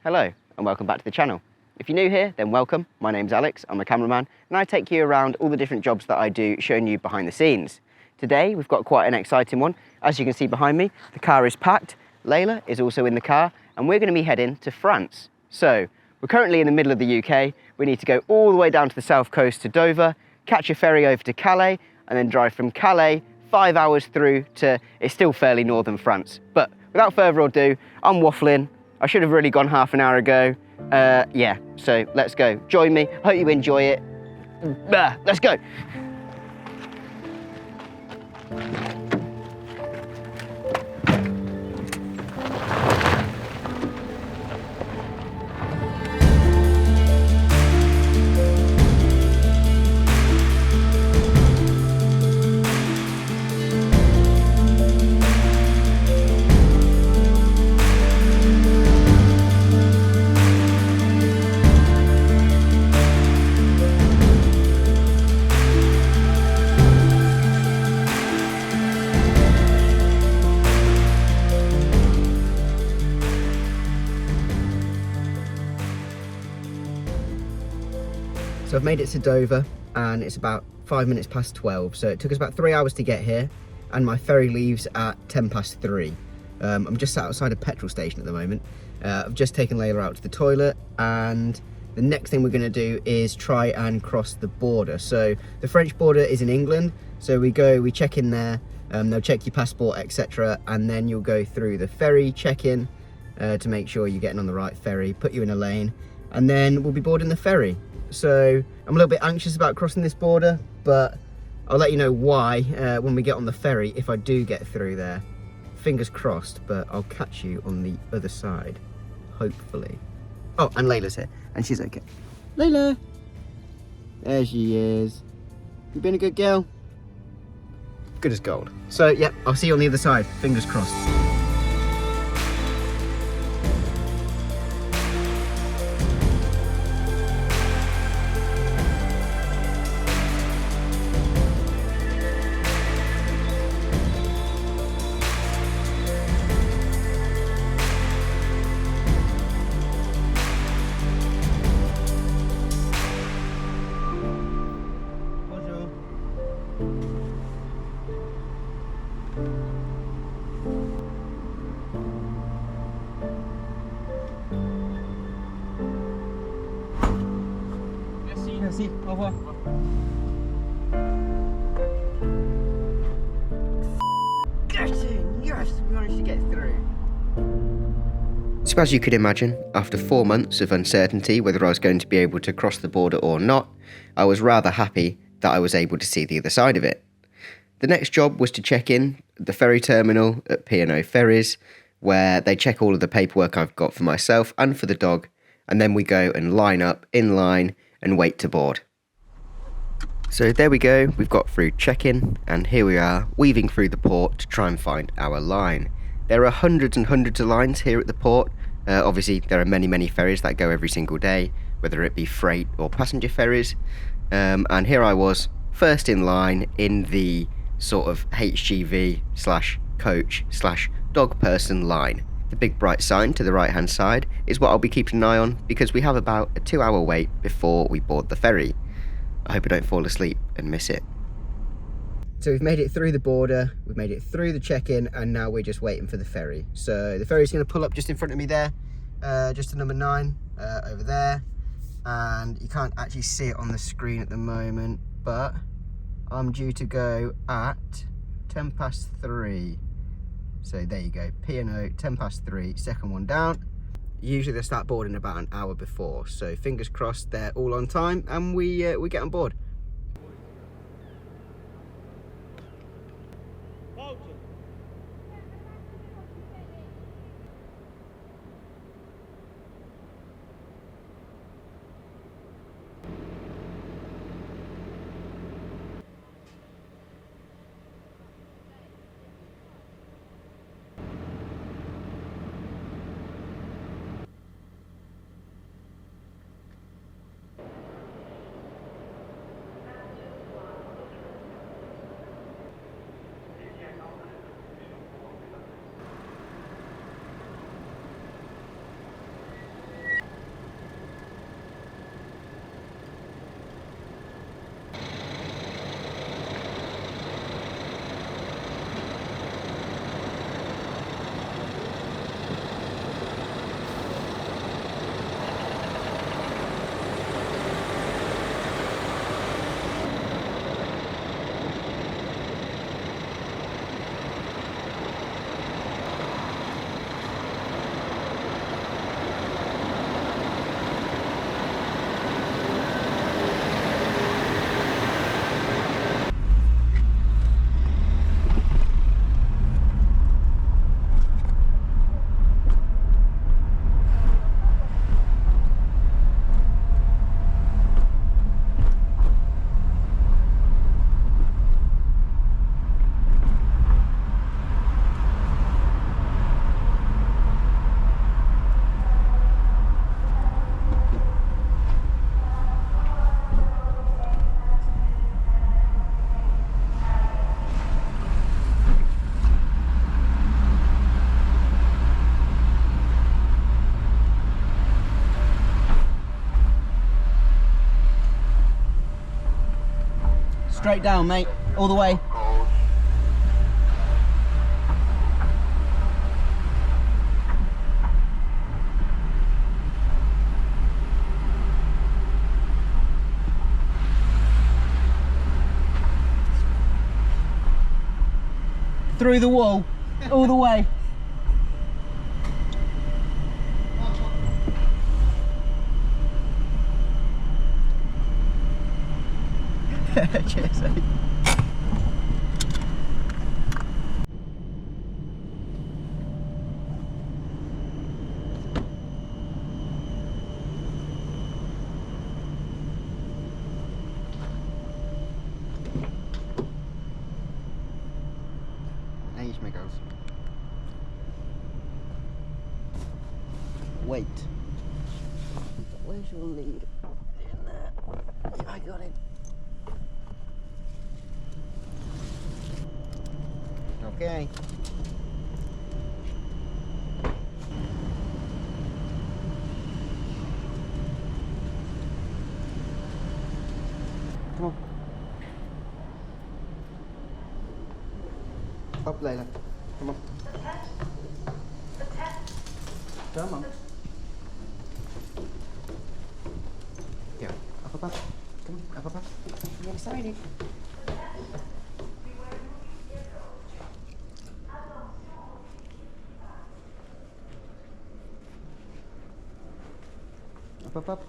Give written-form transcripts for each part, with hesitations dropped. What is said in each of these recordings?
Hello and welcome back to the channel. If you're new here, then welcome. My name's Alex, I'm a cameraman, and I take you around all the different jobs that I do, showing you behind the scenes. Today we've got quite an exciting one. As you can see behind me, the car is packed, Layla is also in the car, and we're going to be heading to France. So, we're currently in the middle of the UK, we need to go all the way down to the south coast to Dover, catch a ferry over to Calais, and then drive from Calais 5 hours through to, it's still fairly northern France. But without further ado, I'm waffling. I should have really gone half an hour ago. Yeah, so let's go. Join me, hope you enjoy it. Let's go. So I've made it to Dover and it's about 5 minutes past 12. So it took us about 3 hours to get here and my ferry leaves at 10 past 3. I'm just sat outside a petrol station at the moment. I've just taken Layla out to the toilet and the next thing we're going to do is try and cross the border. So the French border is in England. So we check in there, they'll check your passport, etc. And then you'll go through the ferry check-in to make sure you're getting on the right ferry, put you in a lane, and then we'll be boarding the ferry. So I'm a little bit anxious about crossing this border, but I'll let you know why when we get on the ferry, if I do get through there. Fingers crossed, but I'll catch you on the other side, hopefully. Oh, and Layla's here, and she's okay. Layla! There she is. You been a good girl? Good as gold. So, yeah, I'll see you on the other side. Fingers crossed. Merci, au revoir. Yes, we managed to get through. So as you could imagine, after 4 months of uncertainty whether I was going to be able to cross the border or not, I was rather happy that I was able to see the other side of it. The next job was to check in at the ferry terminal at P&O Ferries, where they check all of the paperwork I've got for myself and for the dog, and then we go and line up in line and wait to board. So there we go, we've got through check-in and here we are weaving through the port to try and find our line. There are hundreds and hundreds of lines here at the port. Obviously there are many ferries that go every single day, whether it be freight or passenger ferries. And here I was, first in line in the sort of HGV slash coach slash dog person line. The big bright sign to the right hand side is what I'll be keeping an eye on because we have about a 2-hour wait before we board the ferry. I hope I don't fall asleep and miss it. So we've made it through the border, we've made it through the check-in, and now we're just waiting for the ferry. So the ferry's going to pull up just in front of me there, just to number 9 over there. And you can't actually see it on the screen at the moment, but I'm due to go at 10 past 3. So there you go, P&O, 10 past 3, second one down. Usually they start boarding about an hour before, so fingers crossed they're all on time and we get on board. Straight down, mate. All the way. Through the wall, all the way. Cheers, mate. Wait. Where's your lead? In there. Yeah, I got it. Okay. Come on. Up, Layla. Come on. Come on. Yeah. Up above. Come on. Up above. You're excited. Up, up.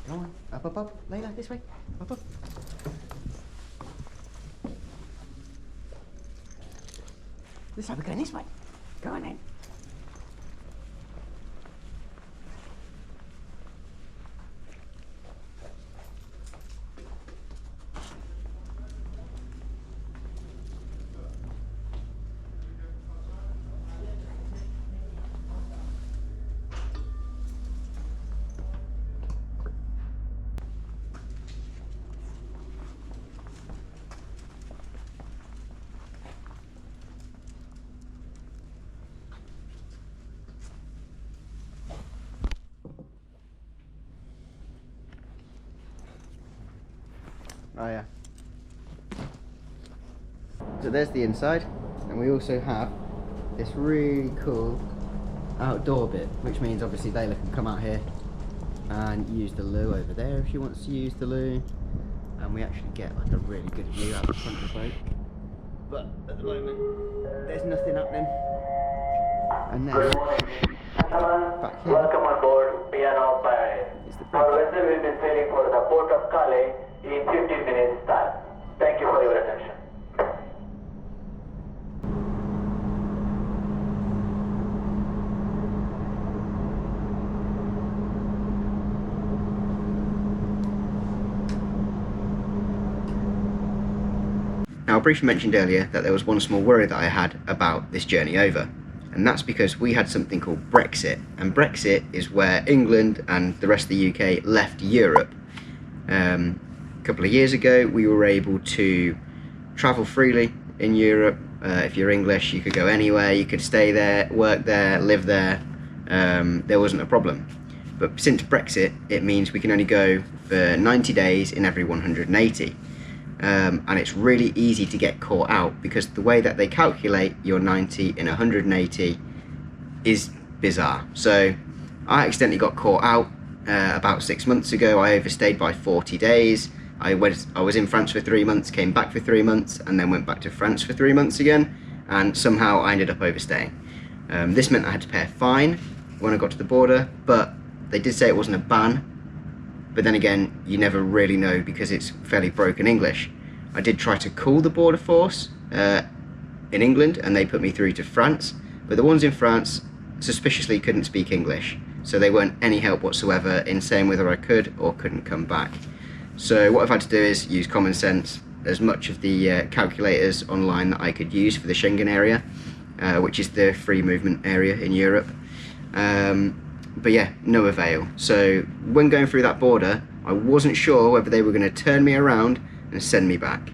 Come on. Up. Layla, this way. Up. This time we're going this way. Go on then. Oh yeah. So there's the inside, and we also have this really cool outdoor bit, which means obviously Layla can come out here and use the loo over there if she wants to use the loo, and we actually get like a really good view out the front of the boat. But at the moment, there's nothing happening. And then back here, welcome on board Piano Paris. Our vessel will be sailing for the port of Calais in 15 minutes time. Thank you for your attention. Now, I briefly mentioned earlier that there was one small worry that I had about this journey over, and that's because we had something called Brexit, and Brexit is where England and the rest of the UK left Europe. A couple of years ago, we were able to travel freely in Europe. If you're English, you could go anywhere, you could stay there, work there, live there. There wasn't a problem. But since Brexit, it means we can only go for 90 days in every 180. And it's really easy to get caught out because the way that they calculate your 90 in 180 is bizarre. So I accidentally got caught out about 6 months ago. I overstayed by 40 days. I was in France for 3 months, came back for 3 months, and then went back to France for 3 months again, and somehow I ended up overstaying. This meant I had to pay a fine when I got to the border, but they did say it wasn't a ban. But then again, you never really know because it's fairly broken English. I did try to call the border force in England, and they put me through to France, but the ones in France suspiciously couldn't speak English, so they weren't any help whatsoever in saying whether I could or couldn't come back. So what I've had to do is use common sense, as much of the calculators online that I could use for the Schengen area, which is the free movement area in Europe. But yeah, no avail. So when going through that border, I wasn't sure whether they were going to turn me around and send me back.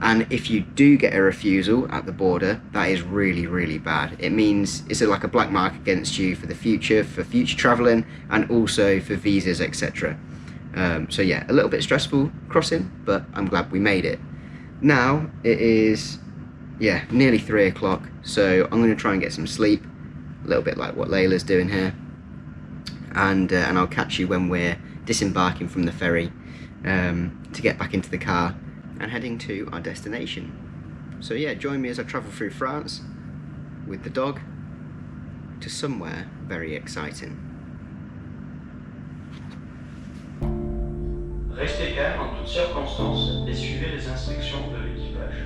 And if you do get a refusal at the border, that is really, really bad. It means it's like a black mark against you for the future, for future travelling, and also for visas, etc. So yeah, a little bit stressful crossing, but I'm glad we made it. Now it is, yeah, nearly 3 o'clock, so I'm going to try and get some sleep, a little bit like what Layla's doing here, and I'll catch you when we're disembarking from the ferry to get back into the car and heading to our destination. So yeah, join me as I travel through France with the dog to somewhere very exciting. Restez calme en toutes circonstances et suivez les instructions de l'équipage.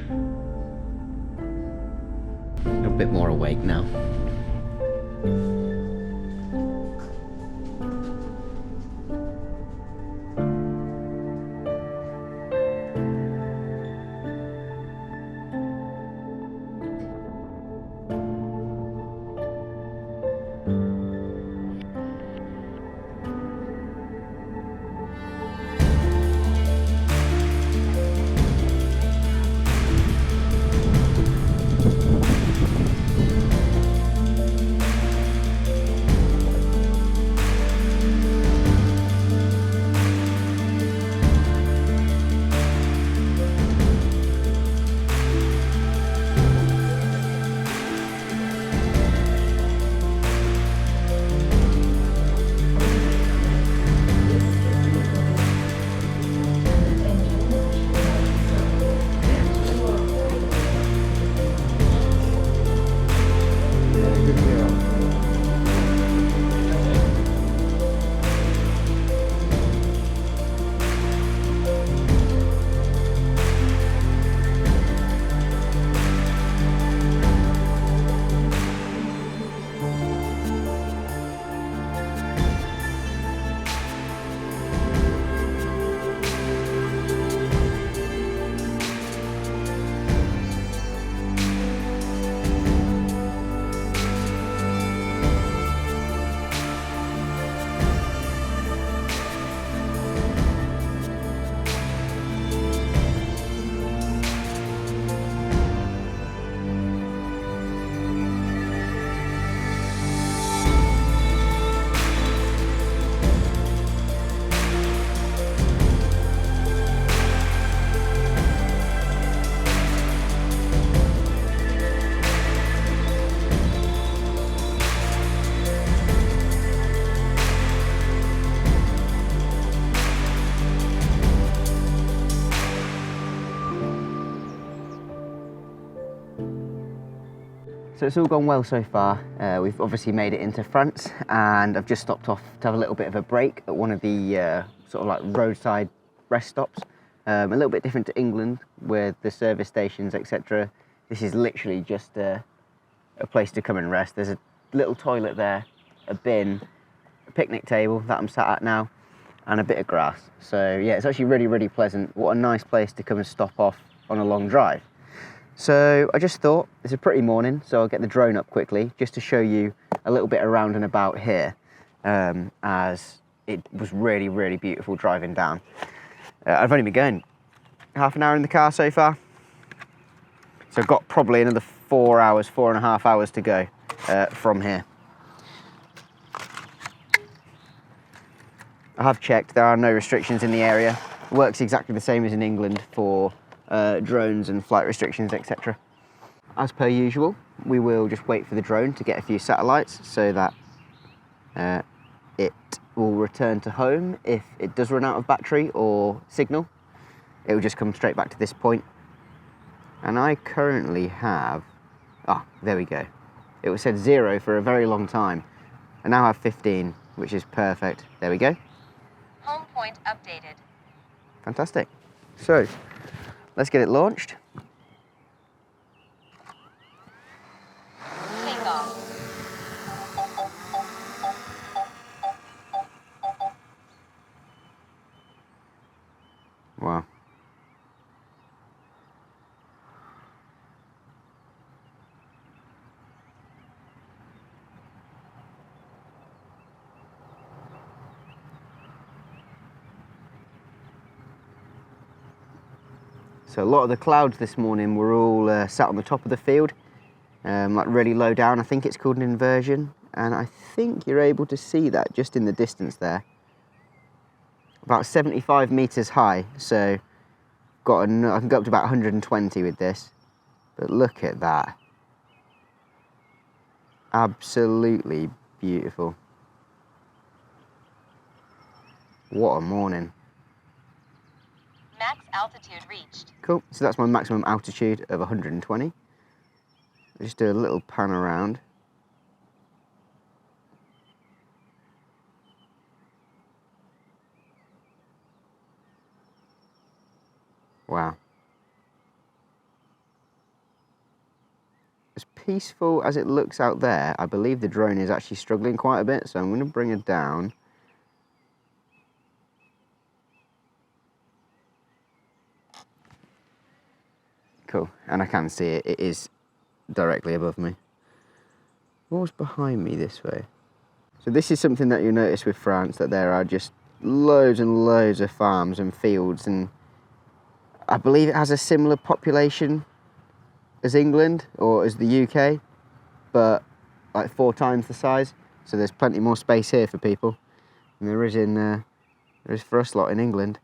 A bit more awake now. So it's all gone well so far. We've obviously made it into France, and I've just stopped off to have a little bit of a break at one of the sort of like roadside rest stops. A little bit different to England with the service stations, etc. This is literally just a place to come and rest. There's a little toilet there, a bin, a picnic table that I'm sat at now, and a bit of grass. So yeah, it's actually really, really pleasant. What a nice place to come and stop off on a long drive. So I just thought it's a pretty morning, so I'll get the drone up quickly just to show you a little bit around and about here, as it was really, really beautiful driving down. I've only been going half an hour in the car so far, so I've got probably another 4.5 hours to go from here. I have checked, there are no restrictions in the area. It works exactly the same as in England for drones and flight restrictions, etc. As per usual, we will just wait for the drone to get a few satellites so that it will return to home. If it does run out of battery or signal, it will just come straight back to this point. And I currently have, there we go. It was said 0 for a very long time. I now have 15, which is perfect. There we go. Home point updated. Fantastic. So, let's get it launched. Take off. Wow. So a lot of the clouds this morning were all sat on the top of the field, like really low down. I think it's called an inversion, and I think you're able to see that just in the distance there. about 75 meters high, so I can go up to about 120 with this. But look at that. Absolutely beautiful. What a morning. Max altitude reached. Cool, so that's my maximum altitude of 120. I'll just do a little pan around. Wow. As peaceful as it looks out there, I believe the drone is actually struggling quite a bit, so I'm going to bring it down. Cool, and I can see it. It is directly above me. What was behind me this way? So this is something that you notice with France, that there are just loads and loads of farms and fields, and I believe it has a similar population as England or as the UK, but like 4 times the size. So there's plenty more space here for people than there is for us lot in England,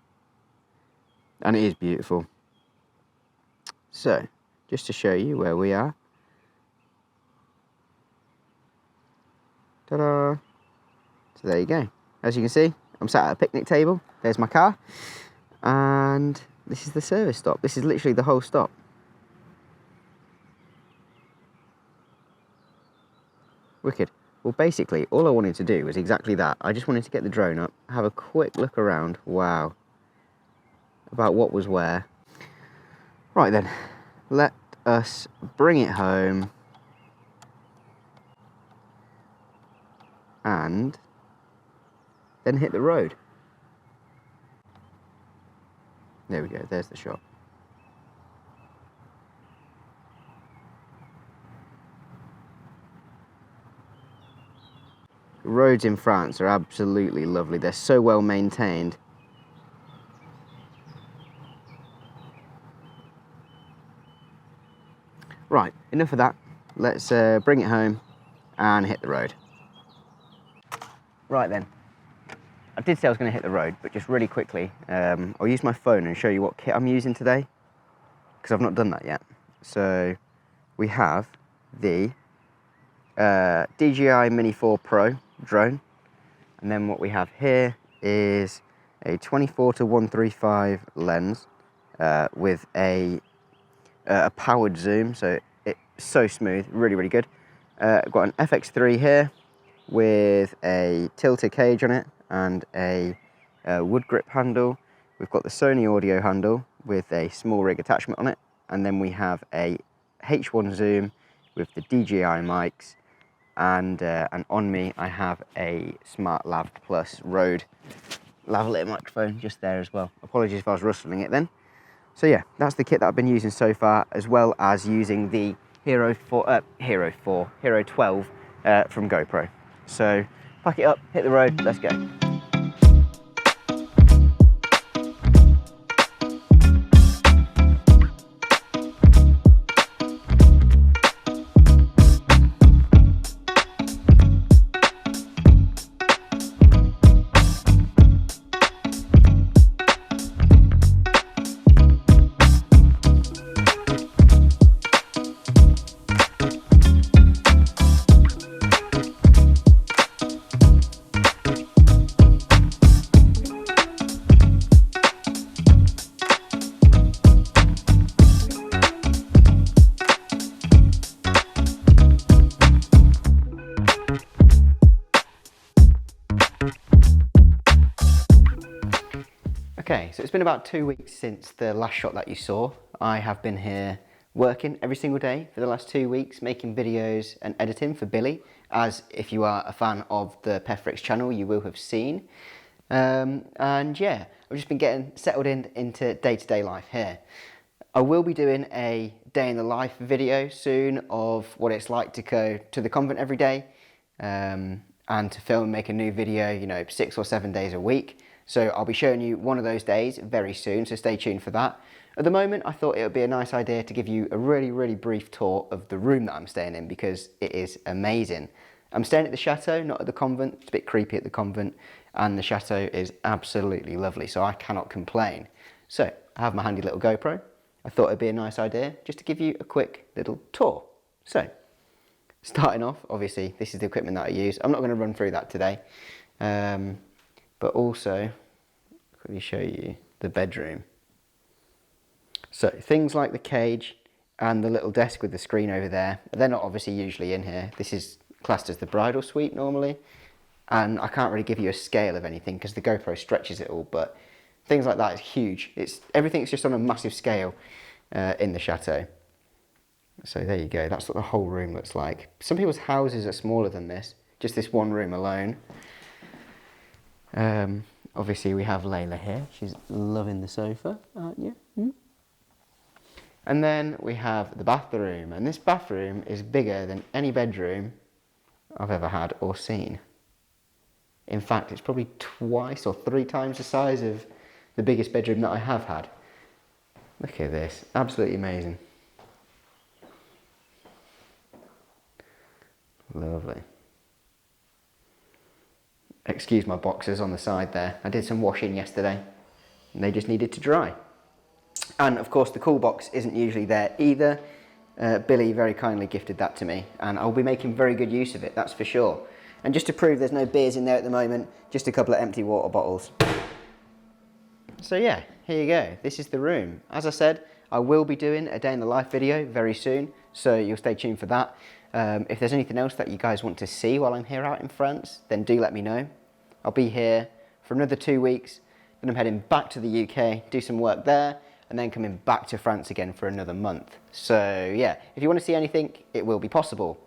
and it is beautiful. So just to show you where we are. Ta-da! So there you go. As you can see, I'm sat at a picnic table. There's my car, and this is the service stop. This is literally the whole stop. Wicked. Well, basically, all I wanted to do was exactly that. I just wanted to get the drone up, have a quick look around. Wow. About what was where. Right then, let us bring it home. And then hit the road. There we go, there's the shot. The roads in France are absolutely lovely. They're so well maintained. Right, enough of that. Let's bring it home and hit the road. Right then, I did say I was going to hit the road, but just really quickly, I'll use my phone and show you what kit I'm using today, because I've not done that yet. So we have the DJI Mini 4 Pro drone, and then what we have here is a 24-135 lens with a powered zoom, so it's so smooth, really, really good. I've got an FX3 here with a Tilta Cage on it and a wood grip handle. We've got the Sony audio handle with a Smallrig attachment on it, and then we have a H1 zoom with the DJI mics, and on me I have a Smart Lav Plus Rode lavalier microphone just there as well. Apologies if I was rustling it then. So yeah, that's the kit that I've been using so far, as well as using the Hero 12 from GoPro. So pack it up, hit the road, let's go. Okay, so it's been about 2 weeks since the last shot that you saw. I have been here working every single day for the last 2 weeks, making videos and editing for Billy, as if you are a fan of the Pefrix channel, you will have seen. And yeah, I've just been getting settled into day-to-day life here. I will be doing a day in the life video soon of what it's like to go to the convent every day, and to film and make a new video, you know, 6 or 7 days a week. So I'll be showing you one of those days very soon, so stay tuned for that. At the moment, I thought it would be a nice idea to give you a really, really brief tour of the room that I'm staying in, because it is amazing. I'm staying at the Chateau, not at the convent. It's a bit creepy at the convent. and the Chateau is absolutely lovely, so I cannot complain. So I have my handy little GoPro. I thought it'd be a nice idea just to give you a quick little tour. So starting off, obviously this is the equipment that I use. I'm not going to run through that today, but also quickly show you the bedroom. So things like the cage and the little desk with the screen over there, they're not obviously usually in here. This is classed as the bridal suite normally, and I can't really give you a scale of anything because the GoPro stretches it all, but things like that is huge. Everything's just on a massive scale in the Chateau. So there you go, that's what the whole room looks like. Some people's houses are smaller than this, just this one room alone. Obviously we have Layla here, she's loving the sofa, aren't you? And then we have the bathroom, and this bathroom is bigger than any bedroom I've ever had or seen. In fact, it's probably twice or 3 times the size of the biggest bedroom that I have had. Look at this, absolutely amazing. Lovely. Excuse my boxers on the side there. I did some washing yesterday and they just needed to dry. And of course the cool box isn't usually there either. Billy very kindly gifted that to me and I'll be making very good use of it, that's for sure. And just to prove there's no beers in there at the moment, just a couple of empty water bottles. So yeah, here you go. This is the room. As I said, I will be doing a day in the life video very soon, so you'll stay tuned for that. If there's anything else that you guys want to see while I'm here out in France, then do let me know. I'll be here for another 2 weeks, then I'm heading back to the UK, do some work there, and then coming back to France again for another month. So yeah, if you want to see anything, it will be possible.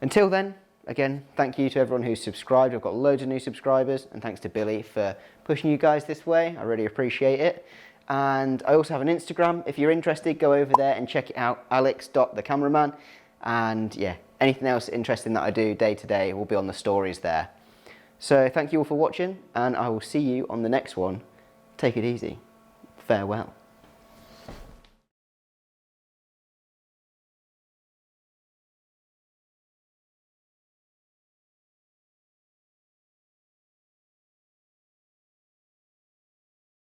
Until then, again, thank you to everyone who's subscribed. I've got loads of new subscribers, and thanks to Billy for pushing you guys this way. I really appreciate it. And I also have an Instagram. If you're interested, go over there and check it out, alex.thecameraman. And yeah, anything else interesting that I do day to day will be on the stories there. So thank you all for watching, and I will see you on the next one. Take it easy. Farewell.